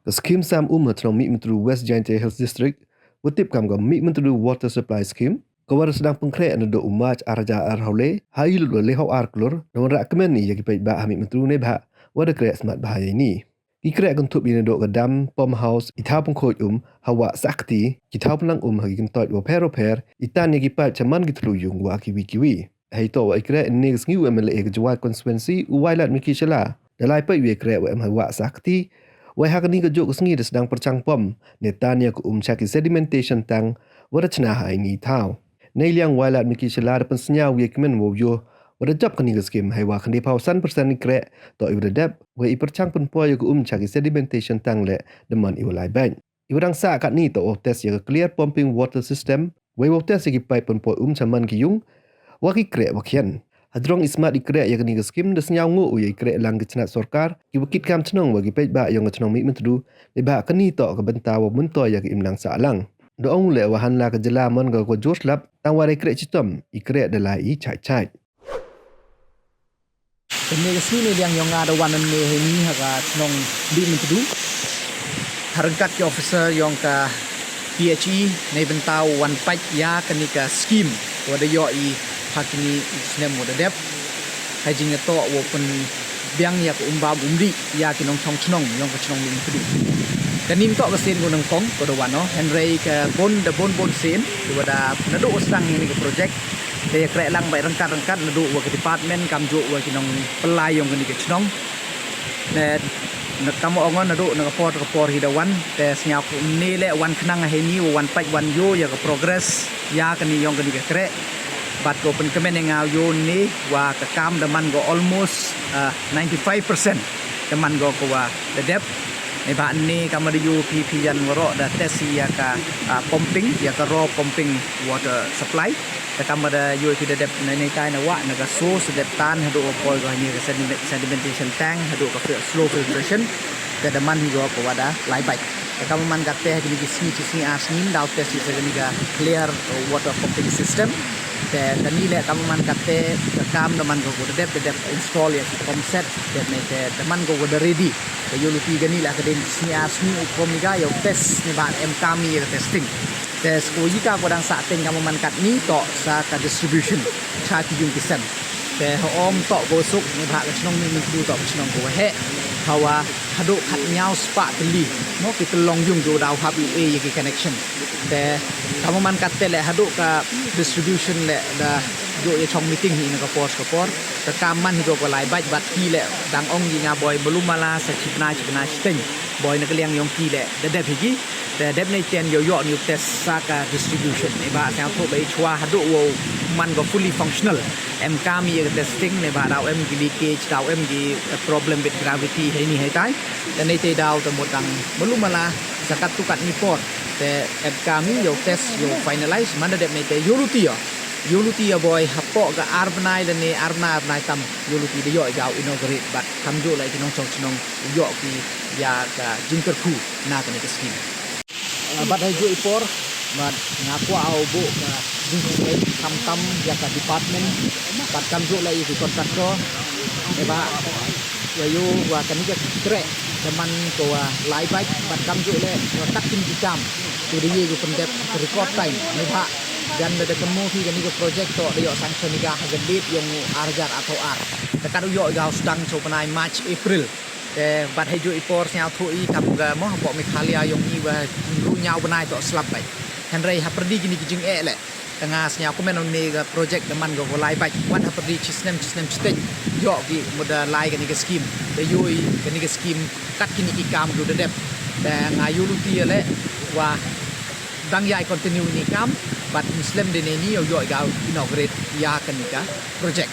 Scheme Sam trong Mihmyntdu West Giant Health District, Wutip kam Mihmyntdu Water Supply Scheme, kawar sedang pengkrek ando umaj arja arhaule, hail leho klur, dan rakmen ni yagi baik bah Mihmyntdu ne bah, wada krek smart bahaya ini. Ikrek kuntup ini dok kedam pom house itha pengkoj hawa sakti, kita pelang hagi kentot wa per, itan yagi pat caman gitluyung wa kiwi. Hai to wa ikrek ni ngi MLA kejual konstituensi uwailat miki cela. Dalai pa iwe krek wa hawa sakti, wai hak ni kejuk sengi sedang percang pom, netanya ku caki sedimentation tang, wada cenah hai ni tau. Nei liang wailat miki cela depan senyau ye kemen wo yo, wada job kani ke skim hai wa kani pausan persen ni krek, to iwe dep, wai i percang pen po ye ku caki sedimentation tang le, deman iwe lai bank. Iwe dang sa kat ni to test ye clear pumping water system, wai wo test ye ki pai pen po caman ki yung, waki krek wakian. Hadrong ismat ikrek yang kini skim des nyau ngu uye ikrek lang kecenat sorkar ki wakit kam cenong bagi pej ba yang cenong Mihmyntdu le ba kini to ke benta wa munto ya ke imlang sa lang do ong le wahan la ke jelaman ga ko jos lap tang wa ikrek citom ikrek dalai i chai Kene sini yang ada wanan me ni ha cenong Mihmyntdu harangkat ke officer yang ka PHE nei bentau wan paj ya kini ka skim wada yo i hakini snem moda dep hajing to wo pen biang ya ko umdi ya kinong chong yong ko chnong Mihmyntdu kanim to kasin ko nang kong ko do wano henry ka bon sin wada nado usang ni ko project de krek lang bai rangkat nado wa ke department kam jo wa kinong pelai yong ni ke chnong ne nak kamu ongon nado nak report hidawan te senyap ni le wan kenang he ni wan paj wan yo ya ko progress ya kani yong ni ke krek bat ko pen kemen yang yo ni wa ka kam daman go almost 95% daman go ko wa the depth ni ba ni kam ada yo pp yan woro da test ya ka pumping ya ka raw pumping water supply ka kam ada yo ki the depth ni tai na wa na ka source depth tan hadu ko go ni ka sedimentation tank hadu ka slow filtration ka daman go ko wa da lai bai ka kam man ka te ni ki sni asnin daw test is ni ka clear water pumping system te kani le kamu man kate kam man go dep install ya pump set that ne te man go ready te yo luti gani la kaden sni ukom ni ga yo test ni ba em kami ya testing te sko yika ko dang sa ting kamu man kat ni to sa ka distribution cha ti yung kisan te om to go suk ni ba ka chnong ni du to chnong go he hawa hadu khat nyau spa tli no ki long yung do daw hab a ye connection te kamu man katte le hadu ka distribution le da jo ye chong meeting hi na ka por ka kaman hi go ko lai baj bat ki le dang ong yi nga boy belum mala sa chipna sting boy na kliang yong ki le da dep hi te dep nei ten yo ni test sa ka distribution e ba sa tho bai chwa hadu wo man go fully functional em kami ye testing ne ba daw em ki leakage daw em ki problem with gravity he ni he tai dan nei te daw ta modang belum mala sa katukat ni por te em kami yo test yo finalize mana dep nei te yuluti ya boy hapo ga arbnai dan ni arnai tam yuluti de yo ga inaugurate but kamjo lai kinong chong yo ki ya ka jingker khu na ka ni skin but hai jo ipor but ngaku au bo ka jingker tam ya ka department but kamjo lai ki kontraktor e ba yo wa ka ni ka krek teman ko lai bai but kamjo le tak tin jam tu de ye ko pendep record time ni ba dan ada temu ki gani ke project to yo sanction ga hagadit yung arjar atau ar dekat yo ga sedang copenai March April te bat hejo ipor nyau thui kam ga mo bo mikhalia yung ni wa ru nyau benai to slap bai henry haperdi gini ki jing le tengah nyau komen on ni ga project deman go lai bai wan haperdi chisnem stage yo ki moda lai gani ke scheme te yo gani ke scheme kat kini ki kam do dep te ngayu luti le wa dang yai continue ni kam but Muslim din ni yo ga inaugurate ya kanika project